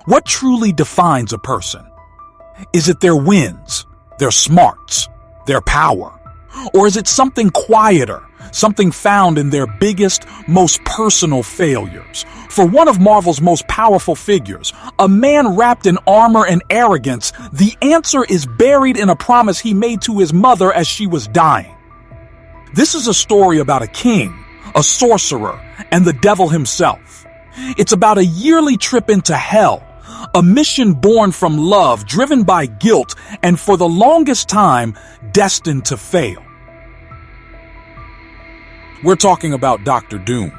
What truly defines a person? Is it their wins, their smarts, their power? Or is it something quieter, something found in their biggest, most personal failures? For one of Marvel's most powerful figures, a man wrapped in armor and arrogance, the answer is buried in a promise he made to his mother as she was dying. This is a story about a king, a sorcerer, and the devil himself. It's about a yearly trip into hell, a mission born from love, driven by guilt, and for the longest time, destined to fail. We're talking about Dr. Doom.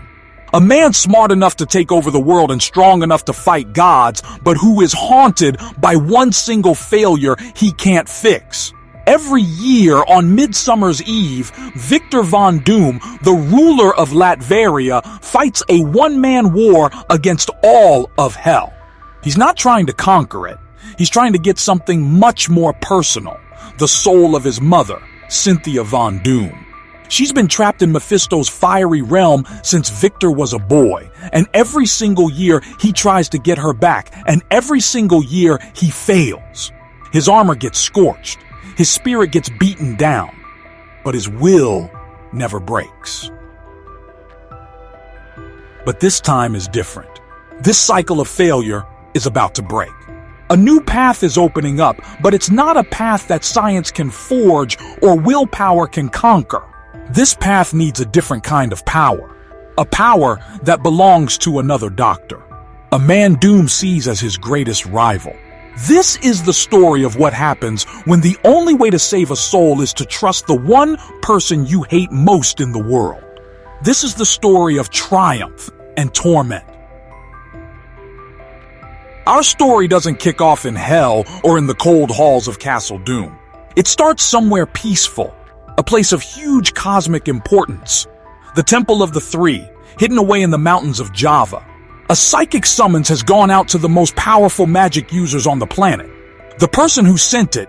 A man smart enough to take over the world and strong enough to fight gods, but who is haunted by one single failure he can't fix. Every year on Midsummer's Eve, Victor Von Doom, the ruler of Latveria, fights a one-man war against all of hell. He's not trying to conquer it. He's trying to get something much more personal, the soul of his mother, Cynthia Von Doom. She's been trapped in Mephisto's fiery realm since Victor was a boy, and every single year he tries to get her back, and every single year he fails. His armor gets scorched, his spirit gets beaten down, but his will never breaks. But this time is different. This cycle of failure is about to break. A new path is opening up, but it's not a path that science can forge or willpower can conquer. This path needs a different kind of power, a power that belongs to another doctor, a man Doom sees as his greatest rival. This is the story of what happens when the only way to save a soul is to trust the one person you hate most in the world. This is the story of triumph and torment. Our story doesn't kick off in hell or in the cold halls of Castle Doom. It starts somewhere peaceful, a place of huge cosmic importance. The Temple of the Three, hidden away in the mountains of Java. A psychic summons has gone out to the most powerful magic users on the planet. The person who sent it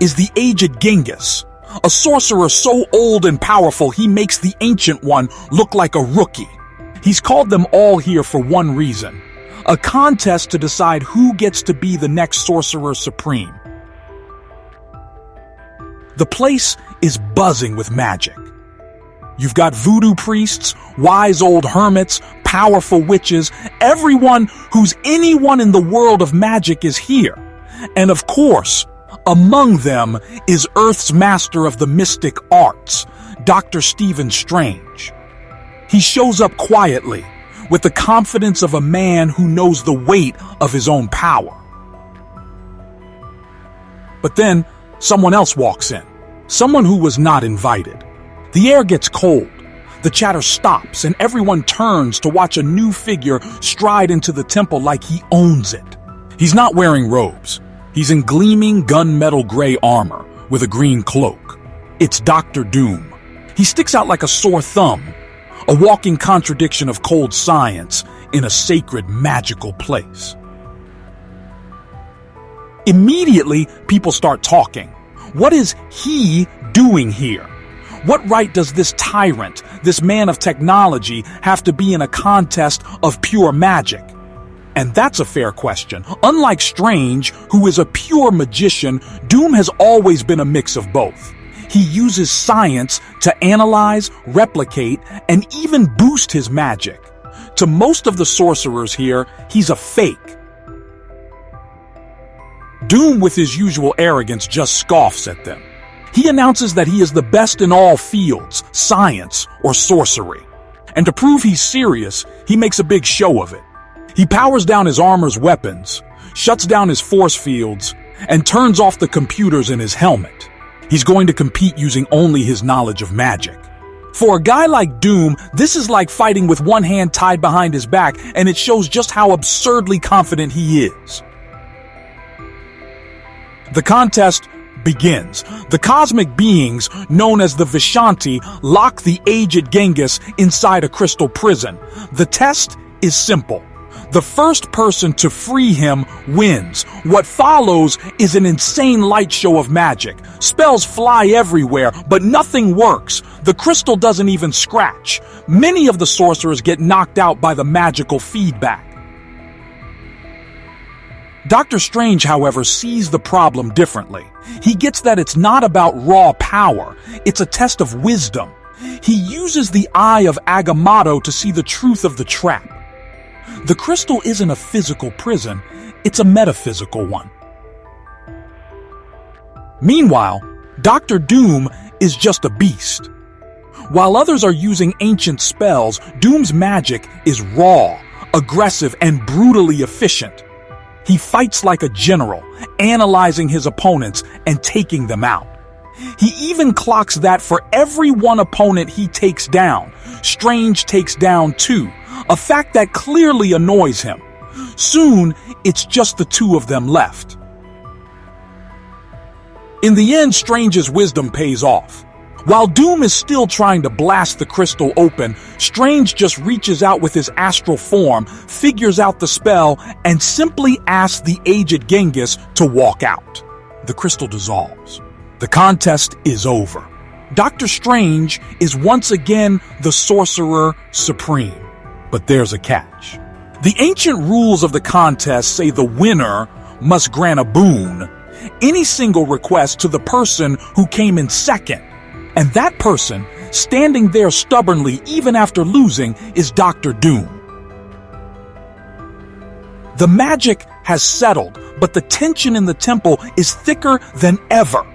is the aged Genghis, a sorcerer so old and powerful he makes the Ancient One look like a rookie. He's called them all here for one reason, a contest to decide who gets to be the next Sorcerer Supreme. The place is buzzing with magic. You've got voodoo priests, wise old hermits, powerful witches, everyone who's anyone in the world of magic is here. And of course, among them is Earth's master of the mystic arts, Dr. Stephen Strange. He shows up quietly, with the confidence of a man who knows the weight of his own power. But then, someone else walks in. Someone who was not invited. The air gets cold. The chatter stops, and everyone turns to watch a new figure stride into the temple like he owns it. He's not wearing robes. He's in gleaming gunmetal gray armor with a green cloak. It's Dr. Doom. He sticks out like a sore thumb, a walking contradiction of cold science in a sacred, magical place. Immediately, people start talking. What is he doing here? What right does this tyrant, this man of technology, have to be in a contest of pure magic? And that's a fair question. Unlike Strange, who is a pure magician, Doom has always been a mix of both. He uses science to analyze, replicate, and even boost his magic. To most of the sorcerers here, he's a fake. Doom, with his usual arrogance, just scoffs at them. He announces that he is the best in all fields, science or sorcery. And to prove he's serious, he makes a big show of it. He powers down his armor's weapons, shuts down his force fields, and turns off the computers in his helmet. He's going to compete using only his knowledge of magic. For a guy like Doom, this is like fighting with one hand tied behind his back, and it shows just how absurdly confident he is. The contest begins. The cosmic beings, known as the Vishanti, lock the aged Genghis inside a crystal prison. The test is simple. The first person to free him wins. What follows is an insane light show of magic. Spells fly everywhere, but nothing works. The crystal doesn't even scratch. Many of the sorcerers get knocked out by the magical feedback. Dr. Strange, however, sees the problem differently. He gets that it's not about raw power, it's a test of wisdom. He uses the eye of Agamotto to see the truth of the trap. The crystal isn't a physical prison, it's a metaphysical one. Meanwhile, Dr. Doom is just a beast. While others are using ancient spells, Doom's magic is raw, aggressive, and brutally efficient. He fights like a general, analyzing his opponents and taking them out. He even clocks that for every one opponent he takes down, Strange takes down two, a fact that clearly annoys him. Soon, it's just the two of them left. In the end, Strange's wisdom pays off. While Doom is still trying to blast the crystal open, Strange just reaches out with his astral form, figures out the spell, and simply asks the aged Genghis to walk out. The crystal dissolves. The contest is over. Dr. Strange is once again the Sorcerer Supreme. But there's a catch. The ancient rules of the contest say the winner must grant a boon, any single request, to the person who came in second. And that person, standing there stubbornly even after losing, is Dr. Doom. The magic has settled, but the tension in the temple is thicker than ever.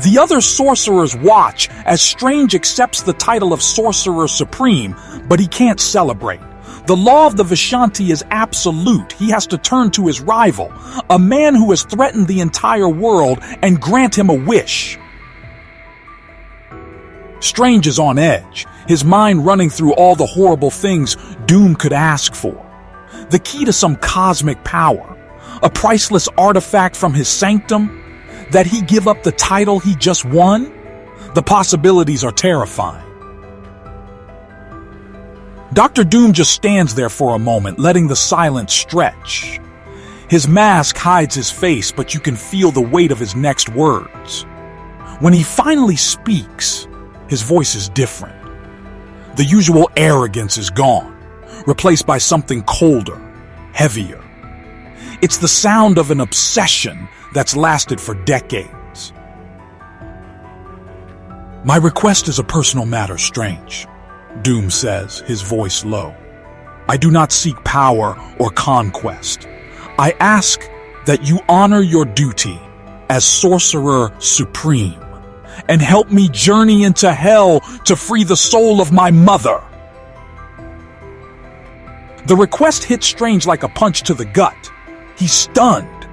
The other sorcerers watch as Strange accepts the title of Sorcerer Supreme, but he can't celebrate. The law of the Vishanti is absolute. He has to turn to his rival, a man who has threatened the entire world, and grant him a wish. Strange is on edge, his mind running through all the horrible things Doom could ask for. The key to some cosmic power, a priceless artifact from his sanctum, that he give up the title he just won? The possibilities are terrifying. Dr. Doom just stands there for a moment, letting the silence stretch. His mask hides his face, but you can feel the weight of his next words. When he finally speaks, his voice is different. The usual arrogance is gone, replaced by something colder, heavier. It's the sound of an obsession that's lasted for decades. My request is a personal matter, Strange, Doom says, his voice low. I do not seek power or conquest. I ask that you honor your duty as Sorcerer Supreme and help me journey into hell to free the soul of my mother. The request hits Strange like a punch to the gut. He's stunned.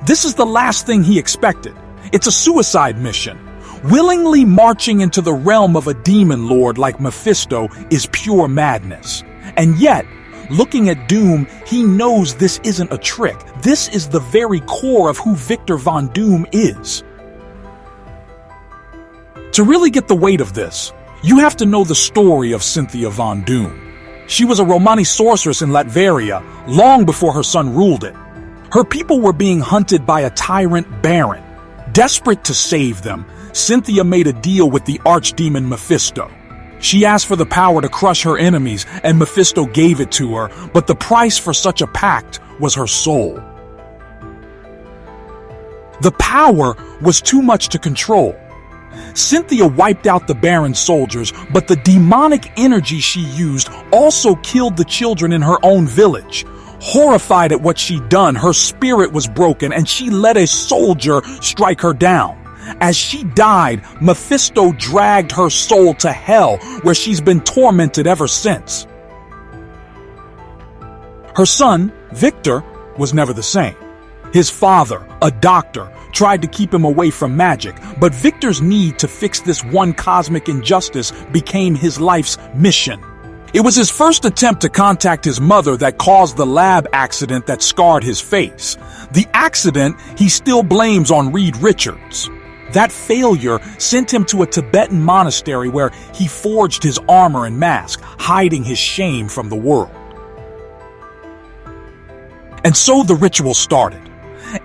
This is the last thing he expected. It's a suicide mission. Willingly marching into the realm of a demon lord like Mephisto is pure madness. And yet, looking at Doom, he knows this isn't a trick. This is the very core of who Victor Von Doom is. To really get the weight of this, you have to know the story of Cynthia Von Doom. She was a Romani sorceress in Latveria long before her son ruled it. Her people were being hunted by a tyrant baron. Desperate to save them, Cynthia made a deal with the archdemon Mephisto. She asked for the power to crush her enemies, and Mephisto gave it to her, but the price for such a pact was her soul. The power was too much to control. Cynthia wiped out the Baron's soldiers, but the demonic energy she used also killed the children in her own village. Horrified at what she'd done, her spirit was broken, and she let a soldier strike her down. As she died, Mephisto dragged her soul to hell, where she's been tormented ever since. Her son, Victor, was never the same. His father, a doctor, tried to keep him away from magic, but Victor's need to fix this one cosmic injustice became his life's mission. It was his first attempt to contact his mother that caused the lab accident that scarred his face. The accident he still blames on Reed Richards. That failure sent him to a Tibetan monastery where he forged his armor and mask, hiding his shame from the world. And so the ritual started.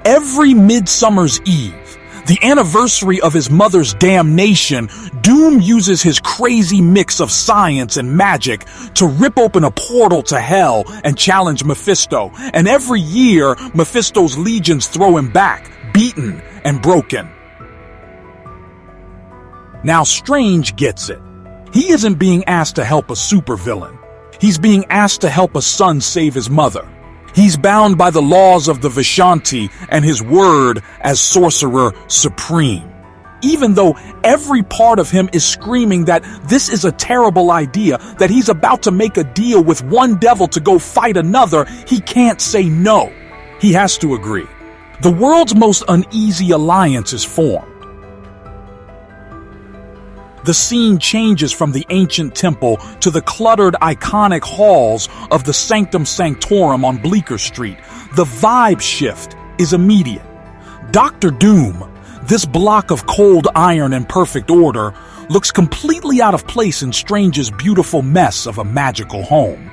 Every Midsummer's Eve, The anniversary of his mother's damnation, Doom uses his crazy mix of science and magic to rip open a portal to hell and challenge Mephisto. And every year, Mephisto's legions throw him back, beaten and broken. Now Strange gets it. He isn't being asked to help a supervillain. He's being asked to help a son save his mother. He's bound by the laws of the Vishanti and his word as Sorcerer Supreme. Even though every part of him is screaming that this is a terrible idea, that he's about to make a deal with one devil to go fight another, he can't say no. He has to agree. The world's most uneasy alliance is formed. The scene changes from the ancient temple to the cluttered, iconic halls of the Sanctum Sanctorum on Bleecker Street. The vibe shift is immediate. Dr. Doom, this block of cold iron and perfect order, looks completely out of place in Strange's beautiful mess of a magical home.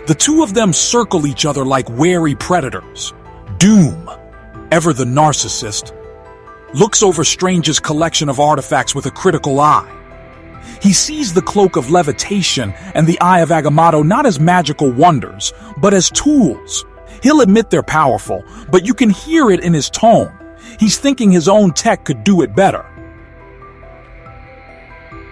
The two of them circle each other like wary predators. Doom, ever the narcissist, looks over Strange's collection of artifacts with a critical eye. He sees the cloak of levitation and the eye of Agamotto not as magical wonders, but as tools. He'll admit they're powerful, but you can hear it in his tone. He's thinking his own tech could do it better.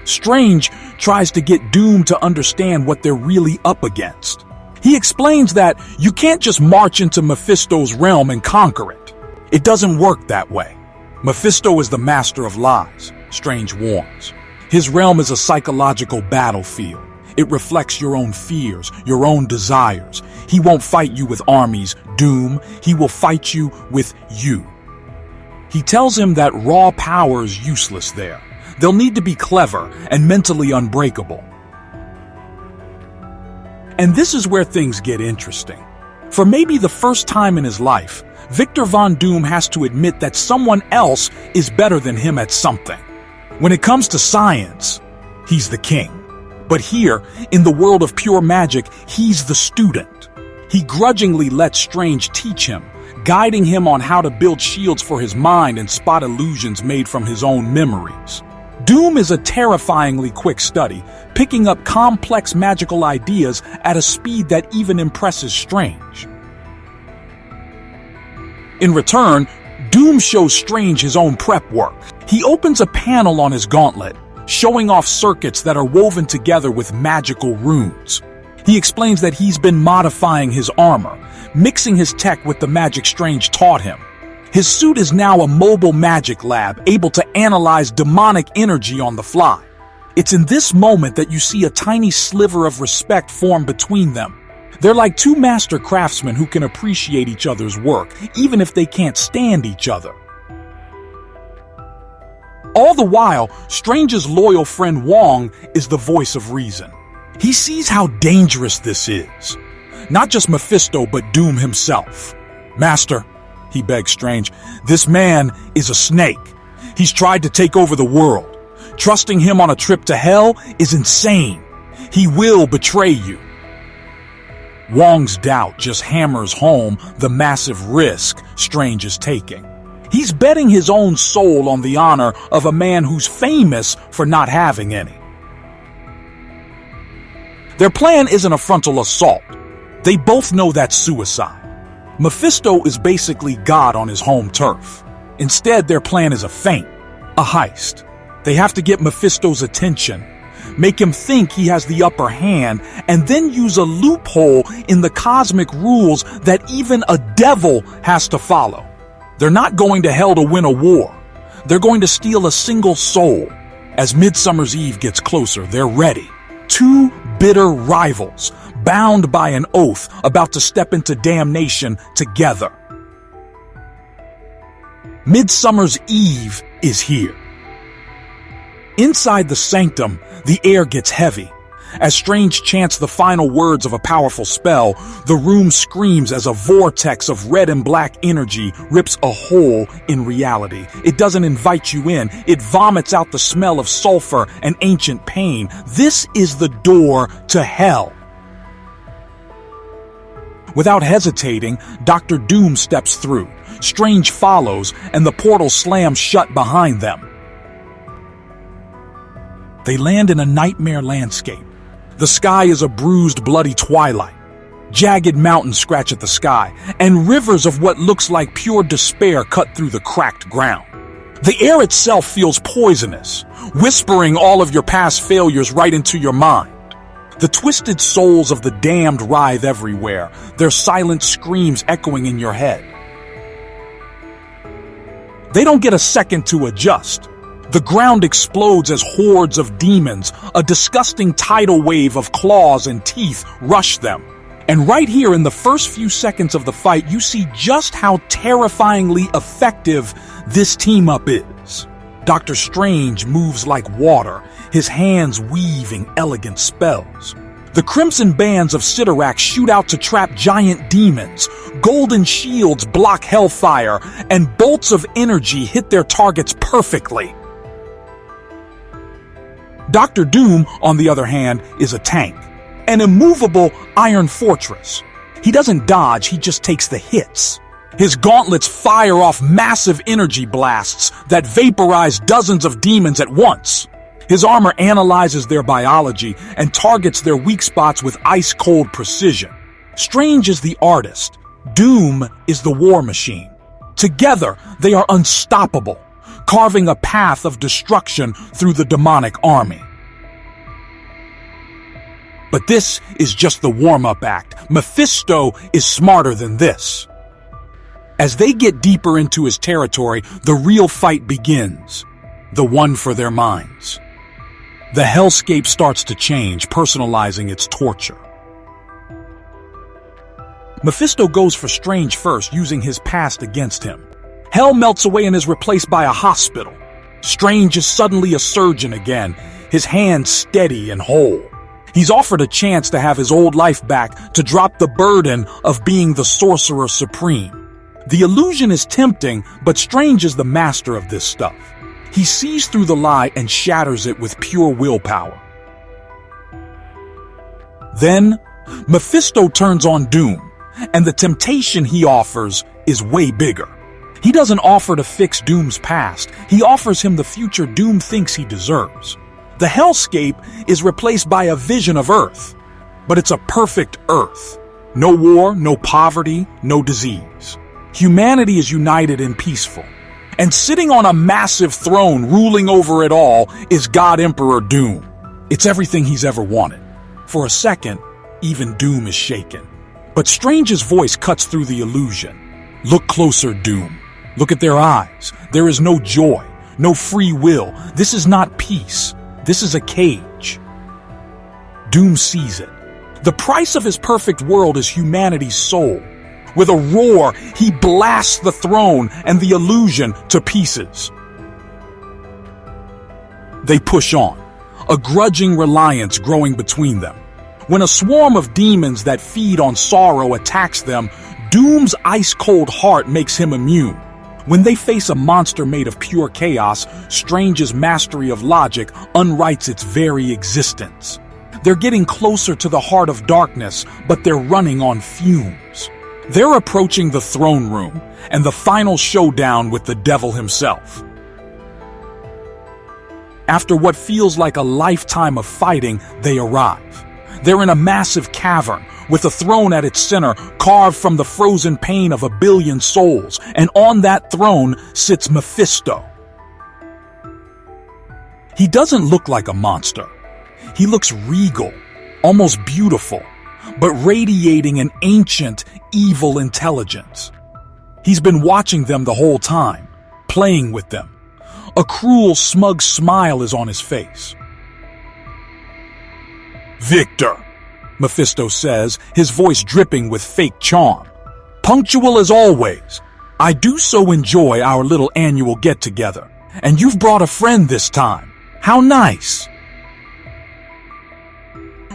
Strange tries to get Doom to understand what they're really up against. He explains that you can't just march into Mephisto's realm and conquer it. It doesn't work that way. Mephisto is the master of lies, Strange warns. His realm is a psychological battlefield. It reflects your own fears, your own desires. He won't fight you with armies, Doom. He will fight you with you. He tells him that raw power is useless there. They'll need to be clever and mentally unbreakable. And this is where things get interesting. For maybe the first time in his life, Victor Von Doom has to admit that someone else is better than him at something. When it comes to science, he's the king. But here, in the world of pure magic, he's the student. He grudgingly lets Strange teach him, guiding him on how to build shields for his mind and spot illusions made from his own memories. Doom is a terrifyingly quick study, picking up complex magical ideas at a speed that even impresses Strange. In return, Doom shows Strange his own prep work. He opens a panel on his gauntlet, showing off circuits that are woven together with magical runes. He explains that he's been modifying his armor, mixing his tech with the magic Strange taught him. His suit is now a mobile magic lab, able to analyze demonic energy on the fly. It's in this moment that you see a tiny sliver of respect form between them. They're like two master craftsmen who can appreciate each other's work, even if they can't stand each other. All the while, Strange's loyal friend Wong is the voice of reason. He sees how dangerous this is. Not just Mephisto, but Doom himself. Master, he begs Strange, this man is a snake. He's tried to take over the world. Trusting him on a trip to hell is insane. He will betray you. Wong's doubt just hammers home the massive risk Strange is taking. He's betting his own soul on the honor of a man who's famous for not having any. Their plan isn't a frontal assault. They both know that's suicide. Mephisto is basically God on his home turf. Instead, their plan is a feint, a heist. They have to get Mephisto's attention, make him think he has the upper hand, and then use a loophole in the cosmic rules that even a devil has to follow. They're not going to hell to win a war. They're going to steal a single soul. As Midsummer's Eve gets closer, they're ready. Two bitter rivals, bound by an oath, about to step into damnation together. Midsummer's Eve is here. Inside the sanctum, the air gets heavy. As Strange chants the final words of a powerful spell, the room screams as a vortex of red and black energy rips a hole in reality. It doesn't invite you in. It vomits out the smell of sulfur and ancient pain. This is the door to hell. Without hesitating, Dr. Doom steps through. Strange follows, and the portal slams shut behind them. They land in a nightmare landscape. The sky is a bruised, bloody twilight. Jagged mountains scratch at the sky, and rivers of what looks like pure despair cut through the cracked ground. The air itself feels poisonous, whispering all of your past failures right into your mind. The twisted souls of the damned writhe everywhere, their silent screams echoing in your head. They don't get a second to adjust. The ground explodes as hordes of demons, a disgusting tidal wave of claws and teeth rush them. And right here in the first few seconds of the fight, you see just how terrifyingly effective this team-up is. Dr. Strange moves like water, his hands weaving elegant spells. The crimson bands of Sidorak shoot out to trap giant demons, golden shields block hellfire, and bolts of energy hit their targets perfectly. Dr. Doom, on the other hand, is a tank. An immovable iron fortress. He doesn't dodge, he just takes the hits. His gauntlets fire off massive energy blasts that vaporize dozens of demons at once. His armor analyzes their biology and targets their weak spots with ice-cold precision. Strange is the artist. Doom is the war machine. Together, they are unstoppable, carving a path of destruction through the demonic army. But this is just the warm-up act. Mephisto is smarter than this. As they get deeper into his territory, the real fight begins. The one for their minds. The hellscape starts to change, personalizing its torture. Mephisto goes for Strange first, using his past against him. Hell melts away and is replaced by a hospital. Strange is suddenly a surgeon again, his hands steady and whole. He's offered a chance to have his old life back, to drop the burden of being the Sorcerer Supreme. The illusion is tempting, but Strange is the master of this stuff. He sees through the lie and shatters it with pure willpower. Then, Mephisto turns on Doom, and the temptation he offers is way bigger. He doesn't offer to fix Doom's past, he offers him the future Doom thinks he deserves. The hellscape is replaced by a vision of Earth, but it's a perfect Earth. No war, no poverty, no disease. Humanity is united and peaceful. And sitting on a massive throne ruling over it all is God Emperor Doom. It's everything he's ever wanted. For a second, even Doom is shaken. But Strange's voice cuts through the illusion. Look closer, Doom. Look at their eyes. There is no joy, no free will. This is not peace. This is a cage. Doom sees it. The price of his perfect world is humanity's soul. With a roar, he blasts the throne and the illusion to pieces. They push on, a grudging reliance growing between them. When a swarm of demons that feed on sorrow attacks them, Doom's ice-cold heart makes him immune. When they face a monster made of pure chaos, Strange's mastery of logic unwrites its very existence. They're getting closer to the heart of darkness, but they're running on fumes. They're approaching the throne room and the final showdown with the devil himself. After what feels like a lifetime of fighting, they arrive. They're in a massive cavern, with a throne at its center, carved from the frozen pain of a billion souls, and on that throne sits Mephisto. He doesn't look like a monster. He looks regal, almost beautiful, but radiating an ancient, evil intelligence. He's been watching them the whole time, playing with them. A cruel, smug smile is on his face. "Victor," Mephisto says, his voice dripping with fake charm. "Punctual as always. I do so enjoy our little annual get-together, and you've brought a friend this time. How nice."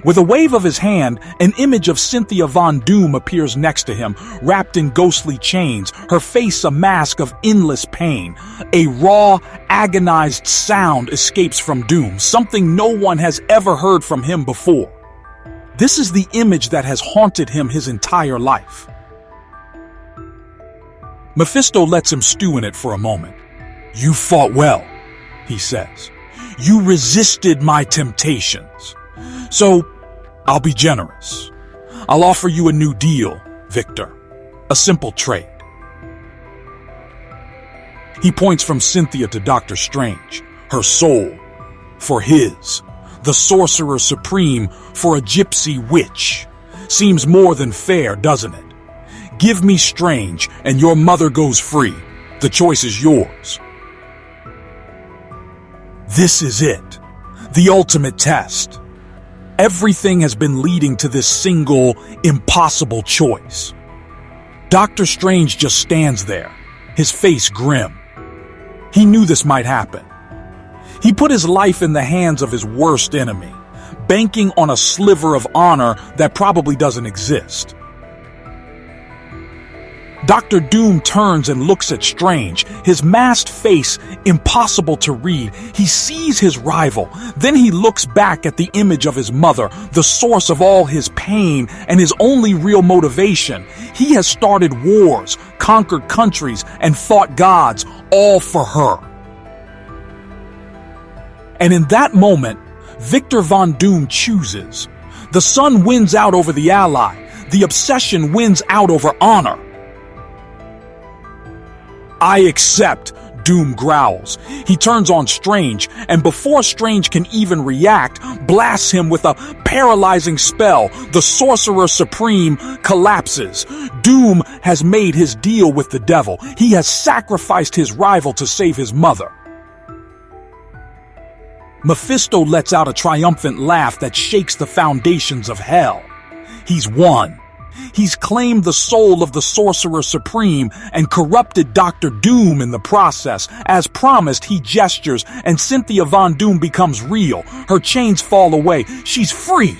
With a wave of his hand, an image of Cynthia Von Doom appears next to him, wrapped in ghostly chains, her face a mask of endless pain. A raw, agonized sound escapes from Doom, something no one has ever heard from him before. This is the image that has haunted him his entire life. Mephisto lets him stew in it for a moment. "You fought well," he says. "You resisted my temptations. So, I'll be generous. I'll offer you a new deal, Victor. A simple trade." He points from Cynthia to Dr. Strange, her soul for his, the Sorcerer Supreme for a gypsy witch. Seems more than fair, doesn't it? Give me Strange and your mother goes free. The choice is yours. This is it, the ultimate test. Everything has been leading to this single, impossible choice. Dr. Strange just stands there, his face grim. He knew this might happen. He put his life in the hands of his worst enemy, banking on a sliver of honor that probably doesn't exist. Dr. Doom turns and looks at Strange, his masked face impossible to read. He sees his rival. Then he looks back at the image of his mother, the source of all his pain and his only real motivation. He has started wars, conquered countries, and fought gods, all for her. And in that moment, Victor Von Doom chooses. The sun wins out over the ally. The obsession wins out over honor. "I accept," Doom growls. He turns on Strange, and before Strange can even react, blasts him with a paralyzing spell. The Sorcerer Supreme collapses. Doom has made his deal with the devil. He has sacrificed his rival to save his mother. Mephisto lets out a triumphant laugh that shakes the foundations of hell. He's won. He's claimed the soul of the Sorcerer Supreme and corrupted Dr. Doom in the process. As promised, he gestures and Cynthia Von Doom becomes real. Her chains fall away. She's free.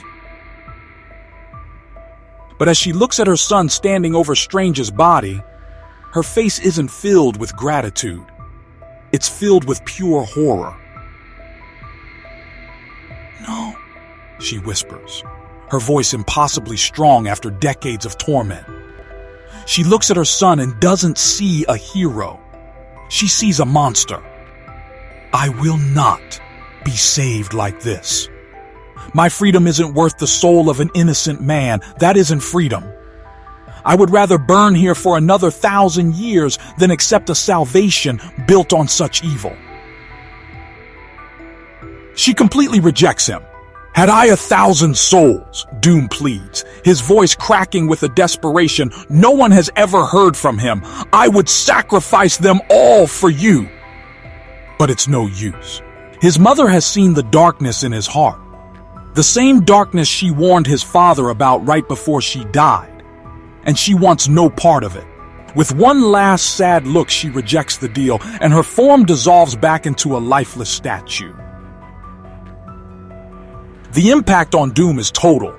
But as she looks at her son standing over Strange's body, her face isn't filled with gratitude. It's filled with pure horror. "No," she whispers, her voice impossibly strong after decades of torment. She looks at her son and doesn't see a hero. She sees a monster. "I will not be saved like this. My freedom isn't worth the soul of an innocent man. That isn't freedom. I would rather burn here for another 1,000 years than accept a salvation built on such evil." She completely rejects him. "Had I 1,000 souls," Doom pleads, his voice cracking with a desperation no one has ever heard from him, "I would sacrifice them all for you." But it's no use. His mother has seen the darkness in his heart. The same darkness she warned his father about right before she died. And she wants no part of it. With one last sad look, she rejects the deal, and her form dissolves back into a lifeless statue. The impact on Doom is total.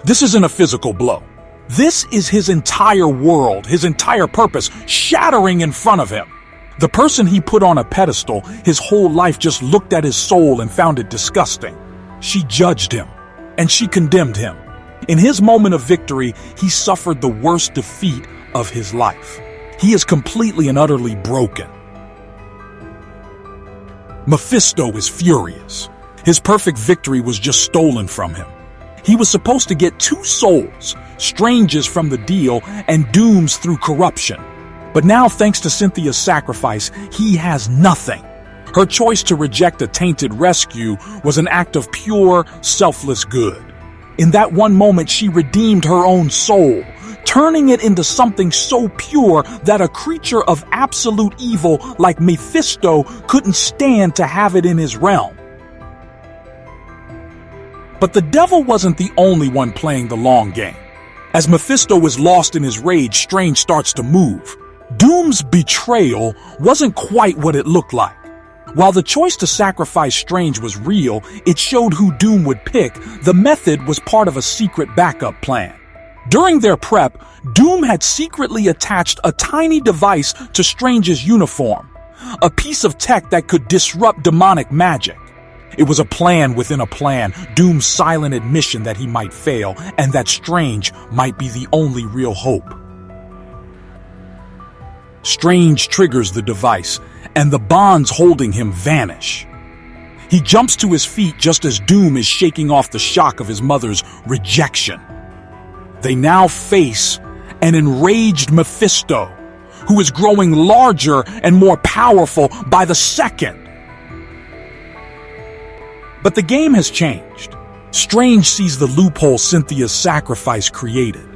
This isn't a physical blow. This is his entire world, his entire purpose, shattering in front of him. The person he put on a pedestal his whole life just looked at his soul and found it disgusting. She judged him, and she condemned him. In his moment of victory, he suffered the worst defeat of his life. He is completely and utterly broken. Mephisto is furious. His perfect victory was just stolen from him. He was supposed to get 2 souls, Strange's from the deal and Doom's through corruption. But now, thanks to Cynthia's sacrifice, he has nothing. Her choice to reject a tainted rescue was an act of pure, selfless good. In that one moment, she redeemed her own soul, turning it into something so pure that a creature of absolute evil like Mephisto couldn't stand to have it in his realm. But the devil wasn't the only one playing the long game. As Mephisto is lost in his rage, Strange starts to move. Doom's betrayal wasn't quite what it looked like. While the choice to sacrifice Strange was real, it showed who Doom would pick. The method was part of a secret backup plan. During their prep, Doom had secretly attached a tiny device to Strange's uniform, a piece of tech that could disrupt demonic magic. It was a plan within a plan, Doom's silent admission that he might fail, and that Strange might be the only real hope. Strange triggers the device, and the bonds holding him vanish. He jumps to his feet just as Doom is shaking off the shock of his mother's rejection. They now face an enraged Mephisto, who is growing larger and more powerful by the second. But the game has changed. Strange sees the loophole Cynthia's sacrifice created.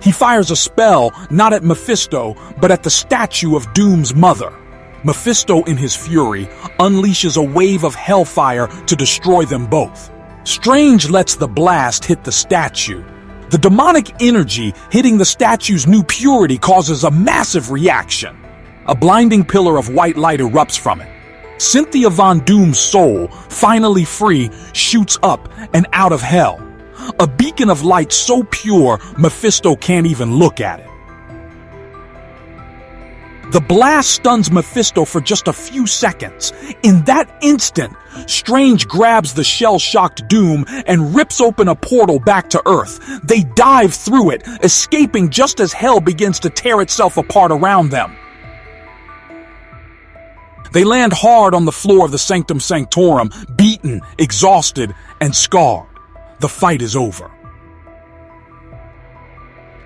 He fires a spell not at Mephisto, but at the statue of Doom's mother. Mephisto, in his fury, unleashes a wave of hellfire to destroy them both. Strange lets the blast hit the statue. The demonic energy hitting the statue's new purity causes a massive reaction. A blinding pillar of white light erupts from it. Cynthia Von Doom's soul, finally free, shoots up and out of hell. A beacon of light so pure, Mephisto can't even look at it. The blast stuns Mephisto for just a few seconds. In that instant, Strange grabs the shell-shocked Doom and rips open a portal back to Earth. They dive through it, escaping just as hell begins to tear itself apart around them. They land hard on the floor of the Sanctum Sanctorum, beaten, exhausted, and scarred. The fight is over.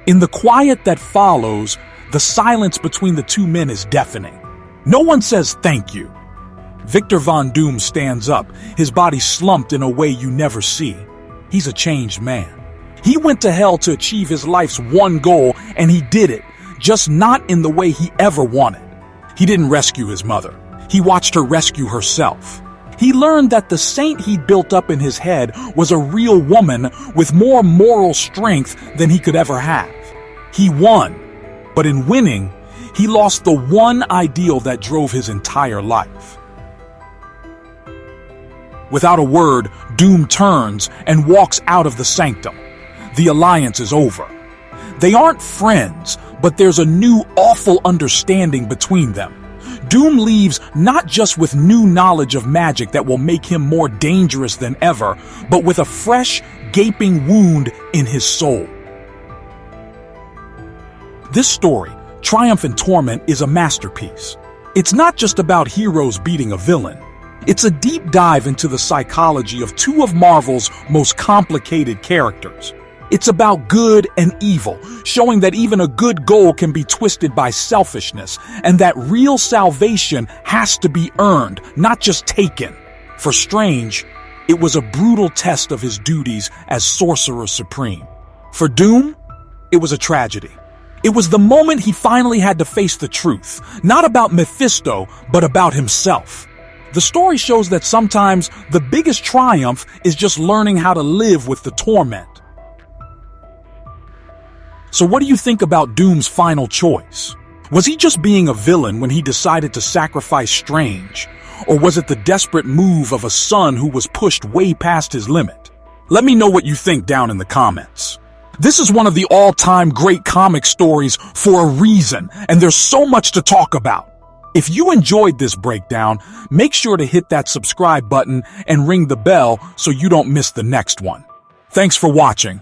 In the quiet that follows, the silence between the two men is deafening. No one says thank you. Victor Von Doom stands up, his body slumped in a way you never see. He's a changed man. He went to hell to achieve his life's one goal, and he did it, just not in the way he ever wanted. He didn't rescue his mother. He watched her rescue herself. He learned that the saint he'd built up in his head was a real woman with more moral strength than he could ever have. He won, but in winning, he lost the one ideal that drove his entire life. Without a word, Doom turns and walks out of the sanctum. The alliance is over. They aren't friends, but there's a new awful understanding between them. Doom leaves not just with new knowledge of magic that will make him more dangerous than ever, but with a fresh, gaping wound in his soul. This story, Triumph and Torment, is a masterpiece. It's not just about heroes beating a villain. It's a deep dive into the psychology of two of Marvel's most complicated characters. It's about good and evil, showing that even a good goal can be twisted by selfishness, and that real salvation has to be earned, not just taken. For Strange, it was a brutal test of his duties as Sorcerer Supreme. For Doom, it was a tragedy. It was the moment he finally had to face the truth, not about Mephisto, but about himself. The story shows that sometimes the biggest triumph is just learning how to live with the torment. So what do you think about Doom's final choice? Was he just being a villain when he decided to sacrifice Strange? Or was it the desperate move of a son who was pushed way past his limit? Let me know what you think down in the comments. This is one of the all-time great comic stories for a reason, and there's so much to talk about. If you enjoyed this breakdown, make sure to hit that subscribe button and ring the bell so you don't miss the next one. Thanks for watching.